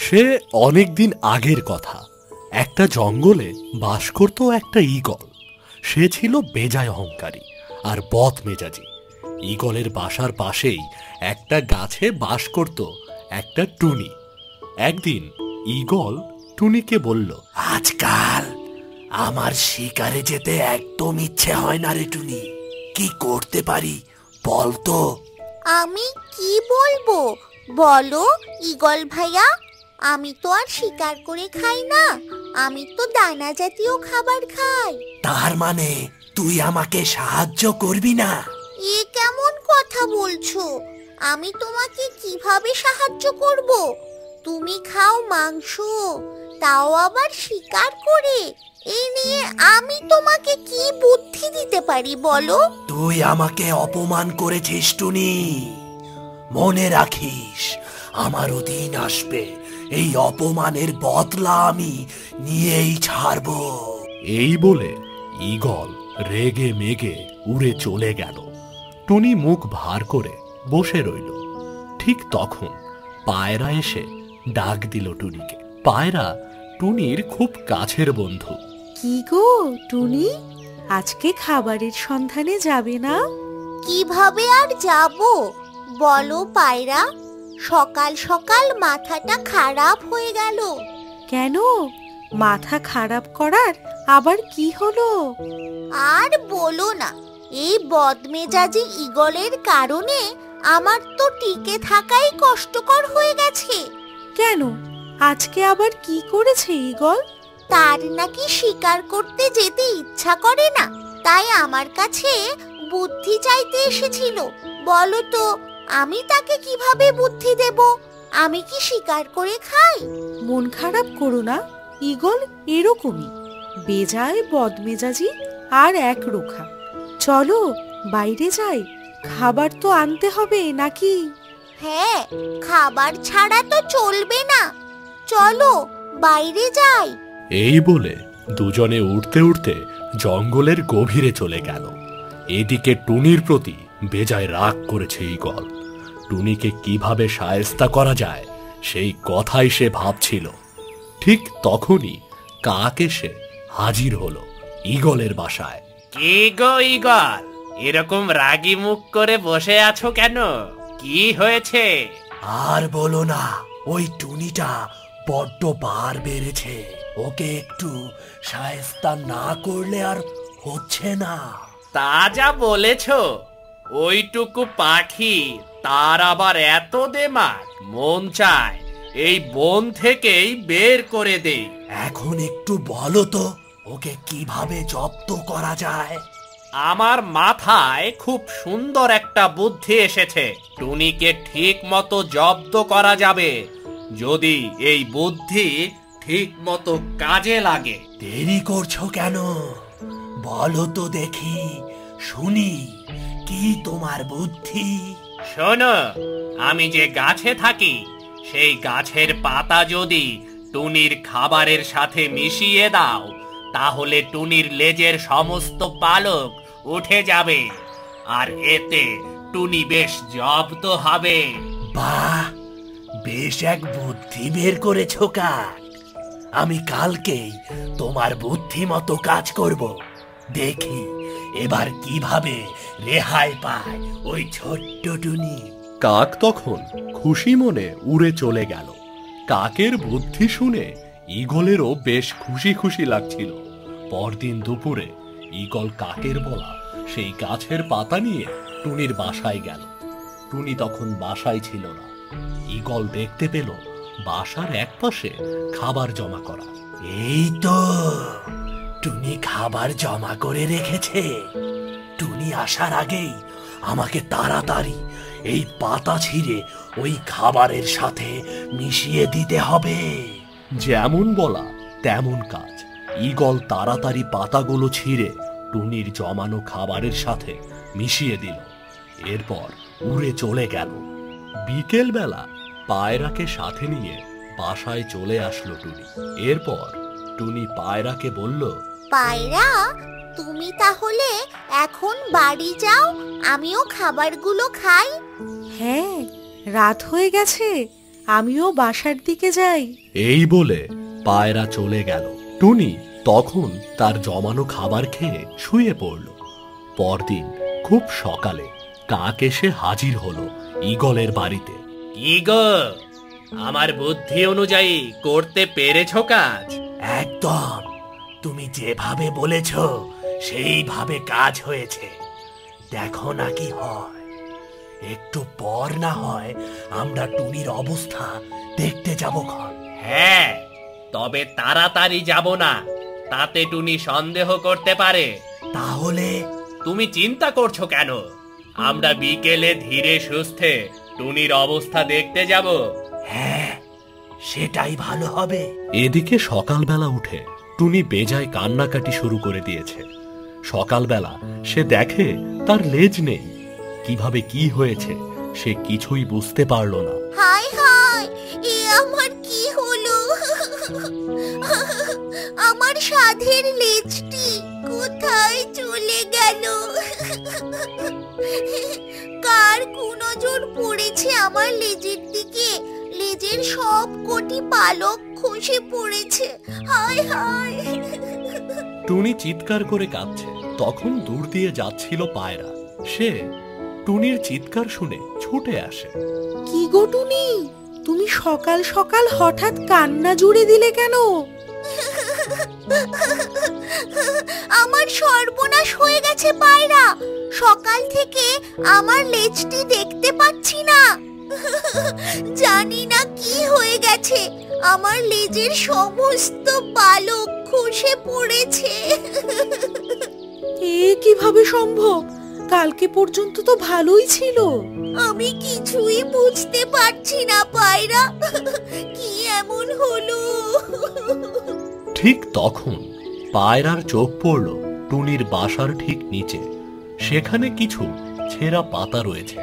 সে অনেকদিন আগের কথা। একটা জঙ্গলে বাস করত একটা ঈগল। সে ছিল বেজায় অহংকারী আর বদ মেজাজি। ঈগলের বাসার পাশেই একটা গাছে বাস করত একটা টুনি। একদিন ঈগল টুনিকে বলল, আজকাল আমার শিকারে যেতে একদম ইচ্ছে হয় না রে টুনি, কি করতে পারি বল তো। আমি কি বলবো বলো ঈগল ভাইয়া, আমি তো আর শিকার করে খাই না, আমি তো দানা জাতীয় খাবার খাই। তার মানে তুই আমাকে সাহায্য করবি না? এ কেমন কথা বলছো? আমি তোমাকে কিভাবে সাহায্য করব? তুমি খাও মাংস, তাও আবার শিকার করে। এই নিয়ে আমি তোমাকে কি বুদ্ধি দিতে পারি বলো? তুই আমাকে অপমান করেছিস টুনি, মনে রাখিস আমারও দিন আসবে, এই অপমানের বদলা আমি নিয়েই ছাড়বো। এই বলে ঈগল রেগে মেগে উড়ে চলে গেল। টুনি মুখ ভার করে বসে রইল। ঠিক তখন পায়রা এসে ডাক দিল টুনিকে। পায়রা টুনির খুব কাছের বন্ধু। কি গো টুনি, আজকে খাবারের সন্ধানে যাবে না? কিভাবে আর যাব বলো পায়রা, সকাল সকাল মাথাটা খারাপ হয়ে গেল। কেন, মাথা খারাপ করার আবার কি হলো? আর বলো না, এই বদমেজাজি ঈগলের কারণে আমার তো টিকে থাকাই কষ্টকর হয়ে গেছে। কেন, আজকে আবার কি করেছে ঈগল? তার নাকি শিকার করতে যেতে ইচ্ছা করে না, তাই আমার কাছে বুদ্ধি চাইতে এসেছিল। বলো তো, আমি তাকে কিভাবে বুদ্ধি দেব? আমি কি শিকার করে খাই? মন খারাপ করো না, ঈগল এরকমই, বেজায় বদমেজাজি আর একরোখা। চলো বাইরে যাই, খাবার তো আনতে হবে নাকি? হ্যাঁ, খাবার ছাড়া তো চলবে না, চলো বাইরে যাই। এই বলে দুজনে উঠতে উঠতে জঙ্গলের গভীরে চলে গেল। এদিকে টুনির প্রতি বেজায় রাগ করেছে ঈগল। টুনিকে কিভাবে শায়েস্তা করা যায় সেই কথাই সে ভাবছিল। ঠিক তখনই কাক এসে হাজির হলো ঈগলের বাসায়। কি গো ঈগল, এরকম রাগী মুখ করে বসে আছো কেন? কি হয়েছে? আর বলো না, ওই টুনিটা বড্ড বার বেড়েছে, ওকে একটু শায়েস্তা না করলে আর হচ্ছে না। তা যা বলেছ, ওইটুকু পাখি, তার আবার এত দেমাগ, মন চায় এই বন থেকেই বের করে দেই। এখন একটু বলো তো, ওকে কিভাবে জব্দ করা যায়? আমার মাথায় খুব সুন্দর একটা বুদ্ধি এসেছে। টুনিকে ঠিক মতো জব্দ করা যাবে যদি এই বুদ্ধি ঠিক মতো কাজে লাগে। দেরি করছো কেন? বলো তো দেখি, শুনি কি তোমার বুদ্ধি। শোনো, আমি যে গাছে থাকি সেই গাছের পাতা যদি টুনির খাবারের সাথে মিশিয়ে দাও, তাহলে টুনির লেজের সমস্ত পালক উঠে যাবে, আর এতে টুনি বেশ জব্দ হবে। বাহ, বেশ এক বুদ্ধি বের করেছো কাক। আমি কালকেই তোমার বুদ্ধি মতো কাজ করব। দেখি এবার কিভাবে রেহাই পায় ওই ছোট্ট টুনি। কাক তখন খুশি মনে উড়ে চলে গেল। কাকের বুদ্ধি শুনে ঈগলেরও বেশ খুশি খুশি লাগছিল। পরদিন দুপুরে ঈগল কাকের বলা সেই গাছের পাতা নিয়ে টুনির বাসায় গেল। টুনি তখন বাসায় ছিল না। ঈগল দেখতে পেল বাসার একপাশে খাবার জমা করা। এই তো, টুনি খাবার জমা করে রেখেছে। টুনি আসার আগেই আমাকে তাড়াতাড়ি এই পাতা ছিঁড়ে ওই খাবারের সাথে মিশিয়ে দিতে হবে। যেমন বলা তেমন কাজ। ঈগল তাড়াতাড়ি পাতাগুলো ছিঁড়ে টুনির জমানো খাবারের সাথে মিশিয়ে দিল। এরপর উড়ে চলে গেল। বিকেল বেলা পায়রাকে সাথে নিয়ে বাসায় চলে আসলো টুনি। এরপর টুনি পায়রাকে বলল, পায়রা, তুমি তাহলে এখন বাড়ি যাও, আমিও খাবারগুলো খাই। হ্যাঁ, রাত হয়ে গেছে, আমিও বাসার দিকে যাই। এই বলে পায়রা চলে গেল। টুনি তখন তার জমানো খাবার খেয়ে শুয়ে পড়ল। পরদিন খুব সকালে কাক এসে হাজির হলো ঈগলের বাড়িতে। কি গো, আমার বুদ্ধি অনুযায়ী করতে পেরেছো কাজ? একদম, তুমি যেভাবে বলেছ সেইভাবে কাজ হয়েছে। দেখো না কি হয়। একটু পর না হয় আমরা টুনির অবস্থা দেখতে যাব ক্ষণ। হ্যাঁ, তবে তাড়াতাড়ি যাব না, তাতে টুনি সন্দেহ করতে পারে। তাহলে তুমি চিন্তা করছো কেন? আমরা বিকেলে ধীরে সুস্থে টুনির অবস্থা দেখতে যাব। হ্যাঁ, সেটাই ভালো হবে। এদিকে সকালবেলা উঠে টুনি বেজায় কান্নাকাটি শুরু করে দিয়েছে। সকালবেলা সে দেখে তার লেজ নেই। কিভাবে কি হয়েছে সে কিছুই বুঝতে পারল না। হায় হায়, এ আমার কি হলো? আমার সাধের লেজটি কোথায় চলে গেল? কার কুনজর পড়েছে আমার লেজের দিকে? লেজের সব কোটি পালক খসে পড়েছে। হায় হায়। টুনি চিৎকার করে কাঁদছে। তখন দূর দিয়ে যাচ্ছিল পায়রা। সে টুনির চিৎকার শুনে ছুটে আসে। কি গো টুনি, তুমি সকাল সকাল হঠাৎ কান্না জুড়ে দিলে কেন? আমার সর্বনাশ হয়ে গেছে পায়রা। সকাল থেকে আমার লেজটি দেখতে পাচ্ছি না। জানি না কি হয়ে গেছে, আমার লেজের সমস্ত পালক খসে পড়েছে। এ কিভাবে সম্ভব? কালকে পর্যন্ত তো ভালোই ছিল। আমি কিছুই বুঝতে পারছি না পায়রা, কি এমন হলো? ঠিক তখন পায়রার চোখ পড়ল টুনির বাসার ঠিক নিচে। সেখানে কিছু ছেঁড়া পাতা রয়েছে।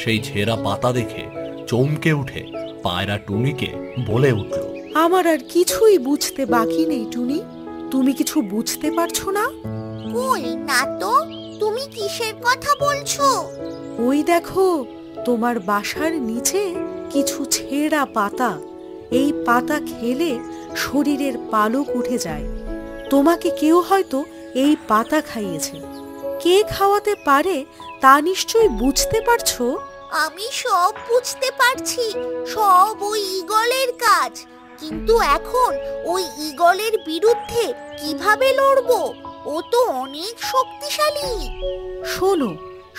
সেই ছেঁড়া পাতা দেখে চমকে উঠে পায়রা টুনিকে বলে উঠল, আমার আর কিছুই বুঝতে বাকি নেই টুনি। তুমি কিছু বুঝতে পারছো না? কই না তো, তুমি কিসের কথা বলছো? ওই দেখো, তোমার বাসার নিচে কিছু ছেঁড়া পাতা। এই পাতা খেলে শরীরের পালক উঠে যায়। তোমাকে কেউ হয়তো এই পাতা খাইয়েছে। কে খাওয়াতে পারে তা নিশ্চয়ই বুঝতে পারছো। আমি সব বুঝতে পারছি, সব ওই ঈগলের কাজ। কিন্তু এখন ওই ঈগলের বিরুদ্ধে কিভাবে লড়বো? ও তো অনেক শক্তিশালী। শোনো,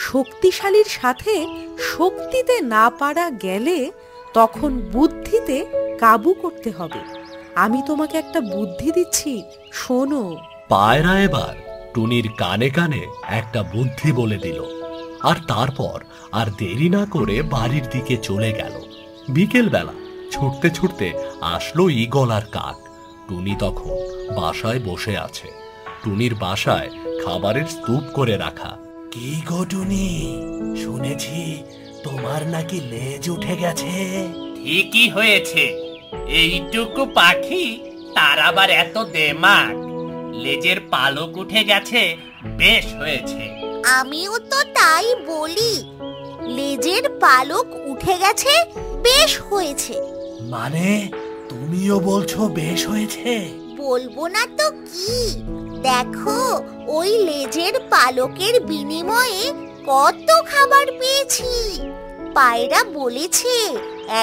শক্তিশালীর সাথে শক্তিতে না পারা গেলে তখন বুদ্ধিতে কাবু করতে হবে। আমি তোমাকে একটা বুদ্ধি দিচ্ছি, শোনো। পায়রা এবার টুনির কানে কানে একটা বুদ্ধি বলে দিল। আর তারপর আর দেরি না করে বাড়ির দিকে চলে গেল। বিকেল বেলা ছুটতে ছুটতে আসলো ঈগল আর কাক। টুনি তখন বাসায় বসে আছে। টুনির বাসায় খাবারের স্তূপ করে রাখা। কি গো টুনি, শুনেছি তোমার নাকি লেজ উঠে গেছে। ঠিকই হয়েছে, এইটুকু পাখি তার আবার এত দেমাক। লেজের পালক উঠে গেছে, বেশ হয়েছে। আমিও তো তাই বলি, লেজের পালক উঠে গেছে, বেশ হয়েছে। মানে তুমিও বলছো বেশ হয়েছে? বলবো না তো কি। দেখো, ওই লেজের পালকের বিনিময়ে কত খাবার পেয়েছি। পায়রা বলেছে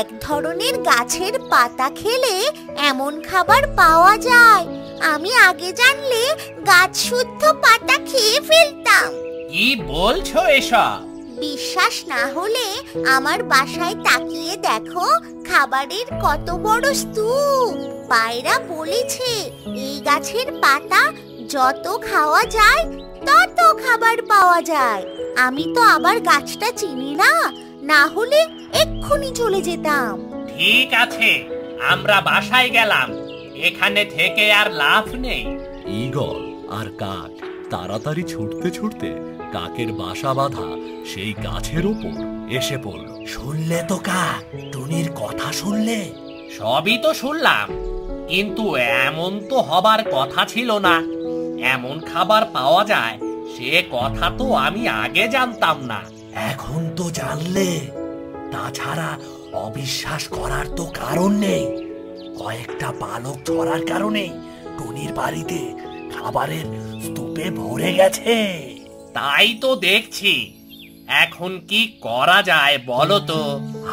এক ধরনের গাছের পাতা খেলে এমন খাবার পাওয়া যায়। আমি আগে জানলে গাছ শুদ্ধ পাতা খেয়ে ফেলতাম। কি বলছো এসব? বিশ্বাস না হলে আমার বাসায় তাকিয়ে দেখো, খাবারের কত বড় স্তূপ। পায়রা বলেছে এই গাছের পাতা যত খাওয়া যায় তত খাবার পাওয়া যায়। আমি তো আবার গাছটা চিনি না, না হলে এক্ষুনি চলে যেতাম। ঠিক আছে, আমরা বাসায় গেলাম, এখানে থেকে আর লাভ নেই। ঈগল আর কাক তাড়াতাড়ি ছুটতে ছুটতে কাকের বাসা বাঁধা সেই গাছের উপর এসে পড়ল। শুনলে তো কাক, টুনির কথা শুনলে? সবই তো শুনলাম, কিন্তু এমন তো হবার কথা ছিল না। এমন খাবার পাওয়া যায় সে কথা তো আমি আগে জানতাম না। এখন তো জানলে। তাছাড়া অবিশ্বাস করার তো কারণ নেই। কয়েকটা পালক ঝরার কারণে টুনির বাড়িতে খাবারের স্তূপে ভরে গেছে। তাই তো দেখছি। এখন কি করা যায় বলো তো?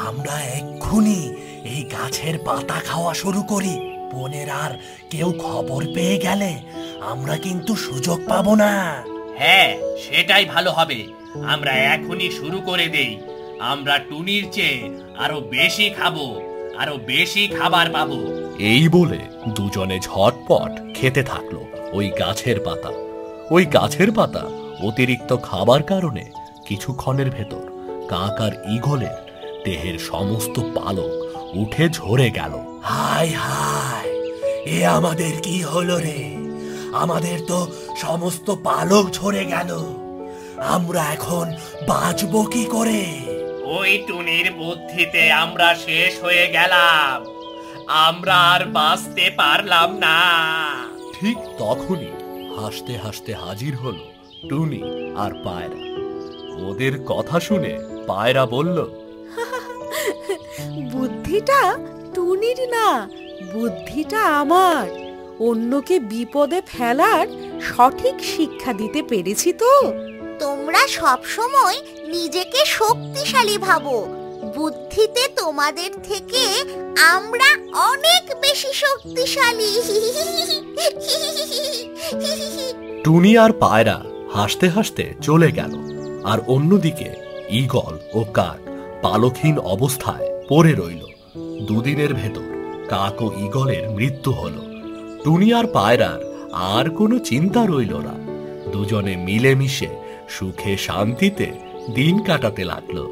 আমরা এক্ষুনি এই গাছের পাতা খাওয়া শুরু করি। বনের আর কেউ খবর পেয়ে গেলে আমরা কিন্তু সুযোগ পাবো না। হ্যাঁ, সেটাই ভালো হবে। আমরা এখনই শুরু করে দেই। আমরা টুনির চেয়ে আরো বেশি খাবো, আরো বেশি খাবার পাবো। এই বলে দুজনে ঝটপট খেতে থাকলো ওই গাছের পাতা। ওই গাছের পাতা অতিরিক্ত খাবার কারণে কিছুক্ষণের ভেতর কাক আর ঈগলের দেহের সমস্ত পালক উঠে ঝরে গেল। হায় হায়, এ আমাদের কি হলো রে? আমাদের তো সমস্ত পালক ঝরে গেল। আমরা এখন বাঁচবো কি করে? ওই টুনির বুদ্ধিতে আমরা শেষ হয়ে গেলাম। আমরা আর বাঁচতে পারলাম না। ঠিক তখনই হাসতে হাসতে হাজির হলো টুনি আর পায়রা। ওদের কথা শুনে পায়রা বলল, বুদ্ধিটা টুনির না, বুদ্ধিটা আমার। অন্যকে বিপদে ফেলার সঠিক শিক্ষা দিতে পেরেছি তো। তোমরা সব সময় নিজেকে শক্তিশালী ভাবো। বুদ্ধিতে তোমাদের থেকে আমরা অনেক বেশি শক্তিশালী। টুনি আর পায়রা হাসতে হাসতে চলে গেল। আর অন্যদিকে ঈগল ও কাক পালকহীন অবস্থায় পড়ে রইল। দুদিনের ভেতর কাক ও ঈগলের মৃত্যু হলো। টুনি আর পায়রার আর কোনো চিন্তা রইল না। দুজনে মিলেমিশে সুখে শান্তিতে দিন কাটাতে লাগলো।